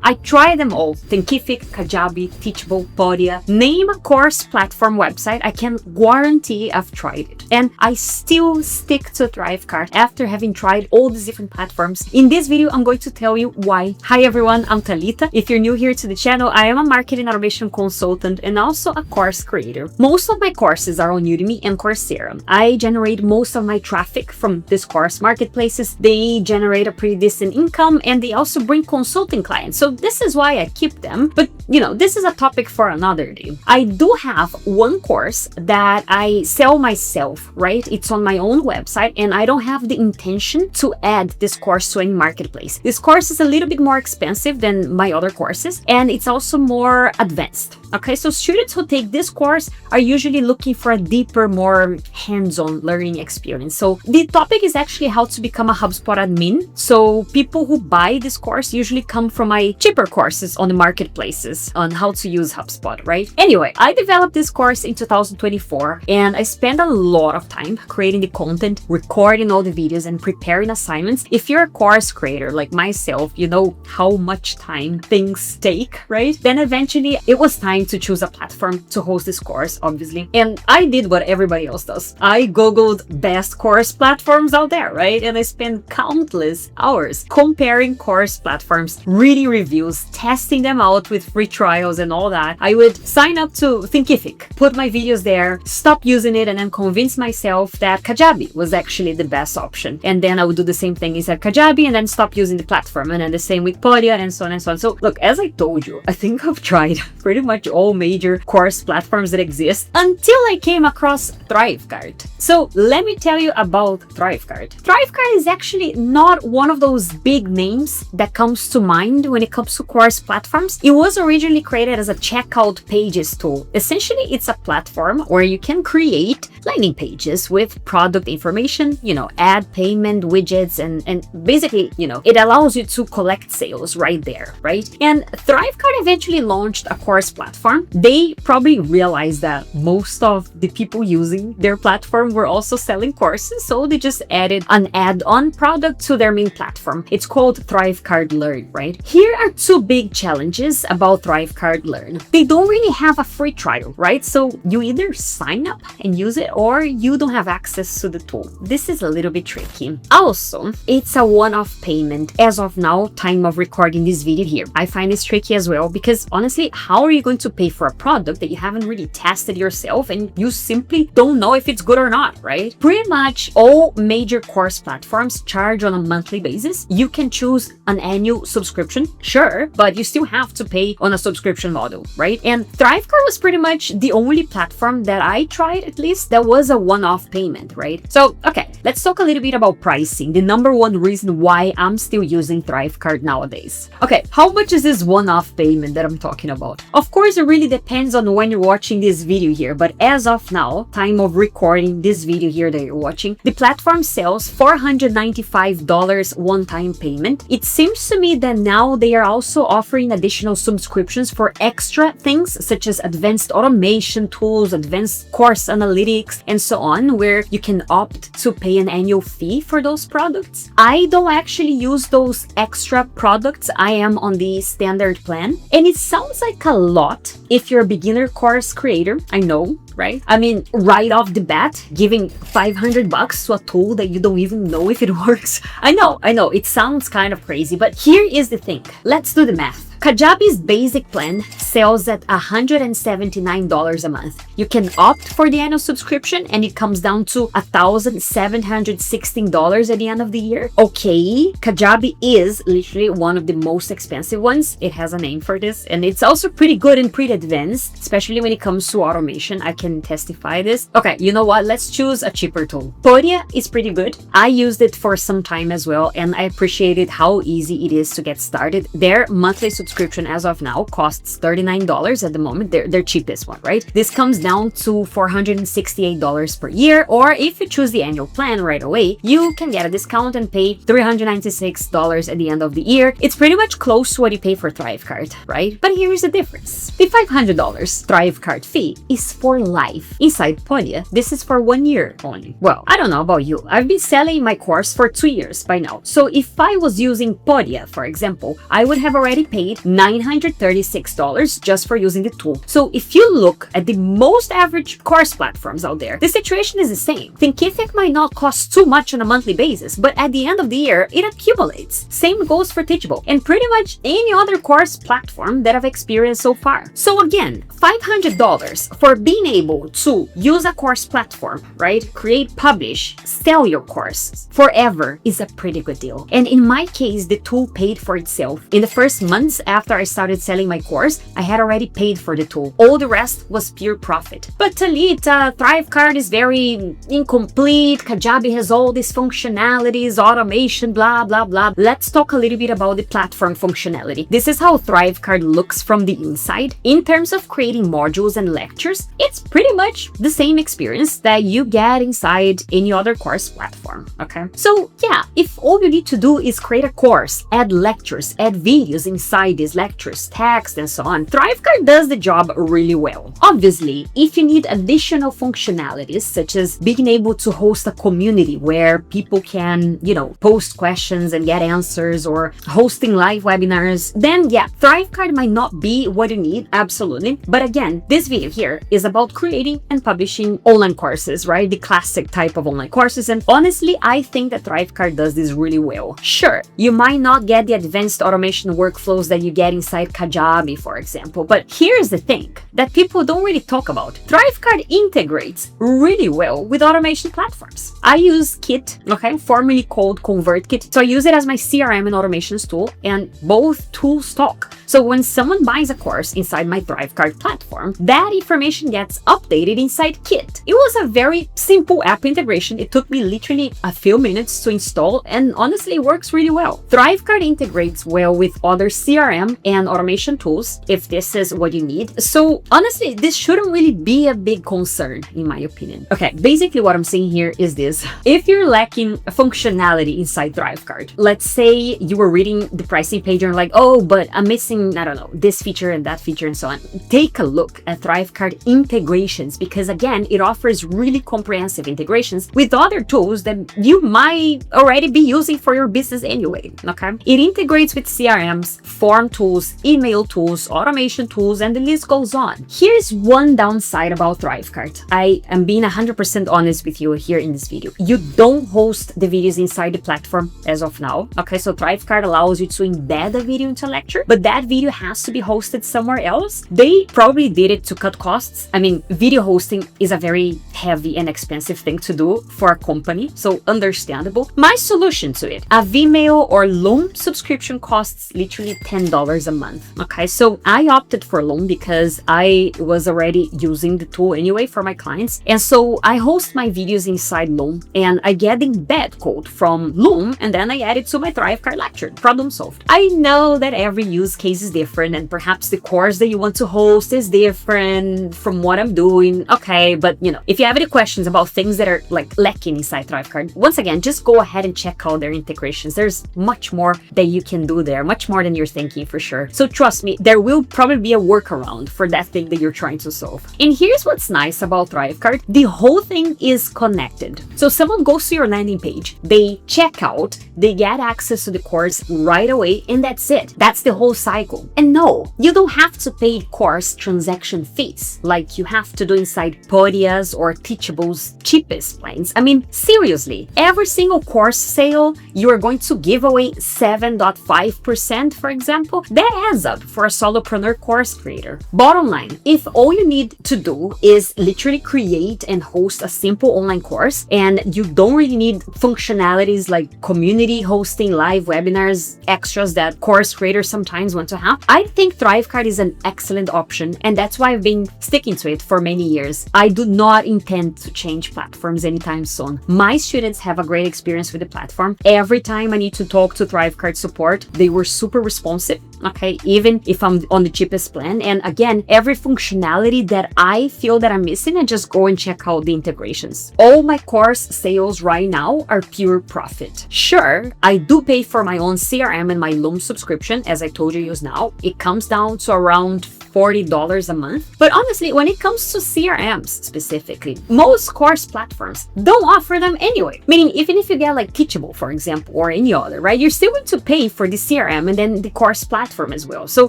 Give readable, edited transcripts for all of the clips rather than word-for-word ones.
I tried them all: Thinkific, Kajabi, Teachable, Podia. Name a course platform website, I can guarantee I've tried it. And I still stick to ThriveCart after having tried all these different platforms. In this video, I'm going to tell you why. Hi everyone, I'm Talita. If you're new here to the channel, I am a marketing automation consultant and also a course creator. Most of my courses are on Udemy and Coursera. I generate most of my traffic from these course marketplaces. They generate a pretty decent income and they also bring consulting clients. So this is why I keep them. But this is a topic for another day. I do have one course that I sell myself, right? It's on my own website and I don't have the intention to add this course to any marketplace. This course is a little bit more expensive than my other courses and it's also more advanced. Okay, so students who take this course are usually looking for a deeper, more hands-on learning experience. So the topic is actually how to become a HubSpot admin. So people who buy this course usually come from my cheaper courses on the marketplaces on how to use HubSpot, right? Anyway, I developed this course in 2024 and I spent a lot of time creating the content, recording all the videos and preparing assignments. If you're a course creator like myself, you know how much time things take, right? Then eventually it was time to choose a platform to host this course, obviously. And I did what everybody else does. I Googled best course platforms out there, right? And I spent countless hours comparing course platforms, reading reviews, testing them out with free trials and all that. I would sign up to Thinkific, put my videos there, stop using it, and then convince myself that Kajabi was actually the best option. And then I would do the same thing inside Kajabi and then stop using the platform. And then the same with Podia and so on and so on. So look, as I told you, I think I've tried pretty much all major course platforms that exist until I came across ThriveCart. So let me tell you about ThriveCart. ThriveCart is actually not one of those big names that comes to mind when it comes to course platforms. It was originally created as a checkout pages tool. Essentially, it's a platform where you can create landing pages with product information, add payment widgets and basically, it allows you to collect sales right there, right? And ThriveCart eventually launched a course platform. They probably realized that most of the people using their platform were also selling courses, so they just added an add-on product to their main platform. It's called ThriveCart Learn, right? Here are two big challenges about ThriveCart Learn. They don't really have a free trial, right? So you either sign up and use it or you don't have access to the tool. This is a little bit tricky. Also, it's a one-off payment as of now, time of recording this video here. I find this tricky as well because honestly, how are you going to pay for a product that you haven't really tested yourself and you simply don't know if it's good or not, right? Pretty much all major course platforms charge on a monthly basis. You can choose an annual subscription, sure, but you still have to pay on a subscription model, right? And ThriveCart was pretty much the only platform that I tried, at least, that was a one-off payment, right? So, okay, let's talk a little bit about pricing, the number one reason why I'm still using ThriveCart nowadays. Okay, how much is this one-off payment that I'm talking about? Of course, it really depends on when you're watching this video here, but as of now, time of recording this video here that you're watching, the platform sells $495 one-time payment. It seems to me that now they are also offering additional subscriptions for extra things such as advanced automation tools, advanced course analytics, and so on, where you can opt to pay an annual fee for those products. I don't actually use those extra products. I am on the standard plan, and it sounds like a lot if you're a beginner course creator. I know, right? I mean, right off the bat, giving $500 to a tool that you don't even know if it works. I know, it sounds kind of crazy, but here is the thing. Let's do the math. Kajabi's basic plan sells at $179 a month. You can opt for the annual subscription and it comes down to $1,716 at the end of the year. Okay, Kajabi is literally one of the most expensive ones. It has a name for this and it's also pretty good and pretty advanced, especially when it comes to automation. I can testify this. Okay, you know what? Let's choose a cheaper tool. Podia is pretty good. I used it for some time as well and I appreciated how easy it is to get started. Their monthly subscription as of now costs $39 at the moment. Their cheapest one, right? This comes down to $468 per year, or if you choose the annual plan right away, you can get a discount and pay $396 at the end of the year. It's pretty much close to what you pay for ThriveCart, right? But here's the difference. The $500 ThriveCart fee is for live inside Podia. This is for 1 year only. Well, I don't know about you. I've been selling my course for 2 years by now. So if I was using Podia, for example, I would have already paid $936 just for using the tool. So if you look at the most average course platforms out there, the situation is the same. Thinkific might not cost too much on a monthly basis, but at the end of the year, it accumulates. Same goes for Teachable and pretty much any other course platform that I've experienced so far. So again, $500 for being able to use a course platform, right? Create, publish, sell your course forever is a pretty good deal. And in my case, the tool paid for itself. In the first months after I started selling my course, I had already paid for the tool. All the rest was pure profit. But Talita, ThriveCart is very incomplete. Kajabi has all these functionalities, automation, blah, blah, blah. Let's talk a little bit about the platform functionality. This is how ThriveCart looks from the inside. In terms of creating modules and lectures, it's pretty much the same experience that you get inside any other course platform, okay? So yeah, if all you need to do is create a course, add lectures, add videos inside these lectures, text, and so on, ThriveCart does the job really well. Obviously, if you need additional functionalities, such as being able to host a community where people can, post questions and get answers, or hosting live webinars, then yeah, ThriveCart might not be what you need, absolutely. But again, this video here is about creating and publishing online courses, right? The classic type of online courses. And honestly, I think that ThriveCart does this really well. Sure, you might not get the advanced automation workflows that you get inside Kajabi, for example, but here's the thing that people don't really talk about. ThriveCart integrates really well with automation platforms. I use Kit, okay, formerly called ConvertKit. So I use it as my CRM and automations tool, and both tools talk. So when someone buys a course inside my ThriveCart platform, that information gets updated inside Kit. It was a very simple app integration. It took me literally a few minutes to install, and honestly, it works really well. ThriveCart integrates well with other CRM and automation tools if this is what you need. So honestly, this shouldn't really be a big concern in my opinion. Okay, basically what I'm saying here is this. If you're lacking functionality inside ThriveCart, let's say you were reading the pricing page and you're like, oh, but I'm missing, I don't know, this feature and that feature and so on. Take a look at ThriveCart integrations, because again, it offers really comprehensive integrations with other tools that you might already be using for your business anyway, okay? It integrates with CRMs, form tools, email tools, automation tools, and the list goes on. Here's one downside about ThriveCart. I am being 100% honest with you here in this video. You don't host the videos inside the platform as of now, okay? So ThriveCart allows you to embed a video into a lecture, but that video has to be hosted somewhere else. They probably did it to cut costs. I mean, video hosting is a very heavy and expensive thing to do for a company, so understandable. My solution to it, a Vimeo or Loom subscription costs literally $10 a month, okay? So I opted for Loom because I was already using the tool anyway for my clients, and so I host my videos inside Loom, and I get the embed code from Loom, and then I add it to my ThriveCart lecture. Problem solved. I know that every use case is different, and perhaps the course that you want to host is different from what I'm doing, okay? But if you have any questions about things that are like lacking inside ThriveCart, once again, just go ahead and check out their integrations. There's much more that you can do there, much more than you're thinking for sure. So trust me, there will probably be a workaround for that thing that you're trying to solve. And here's what's nice about ThriveCart. The whole thing is connected. So someone goes to your landing page, they check out, they get access to the course right away, and that's it. That's the whole cycle. And no, you don't have to pay course transaction fees like you have to do inside Podia's or Teachable's cheapest plans. I mean, seriously, every single course sale, you are going to give away 7.5%, for example. That adds up for a solopreneur course creator. Bottom line, if all you need to do is literally create and host a simple online course, and you don't really need functionalities like community hosting, live webinars, extras that course creators sometimes want to have, I think ThriveCart is an excellent option, and that's why I've been sticking to it for many years. I do not intend to change platforms anytime soon. My students have a great experience with the platform. Every time I need to talk to ThriveCart support, they were super responsive, okay, even if I'm on the cheapest plan. And again, every functionality that I feel that I'm missing, I just go and check out the integrations. All my course sales right now are pure profit. Sure, I do pay for my own CRM and my Loom subscription, as I told you just now. It comes down to around $40 a month. But honestly, when it comes to CRMs specifically, most course platforms don't offer them anyway. Meaning, even if you get like Teachable, for example, or any other, right, you're still going to pay for the CRM and then the course platform as well. So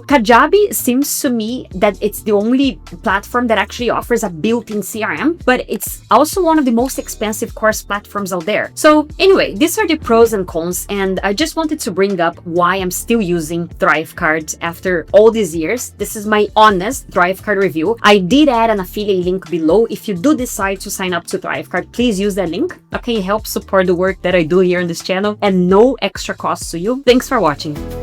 Kajabi seems to me that it's the only platform that actually offers a built-in CRM, but it's also one of the most expensive course platforms out there. So anyway, these are the pros and cons, and I just wanted to bring up why I'm still using ThriveCart after all these years. This is my honest ThriveCart review. I did add an affiliate link below. If you do decide to sign up to ThriveCart, please use that link. Okay, help support the work that I do here on this channel and no extra cost to you. Thanks for watching.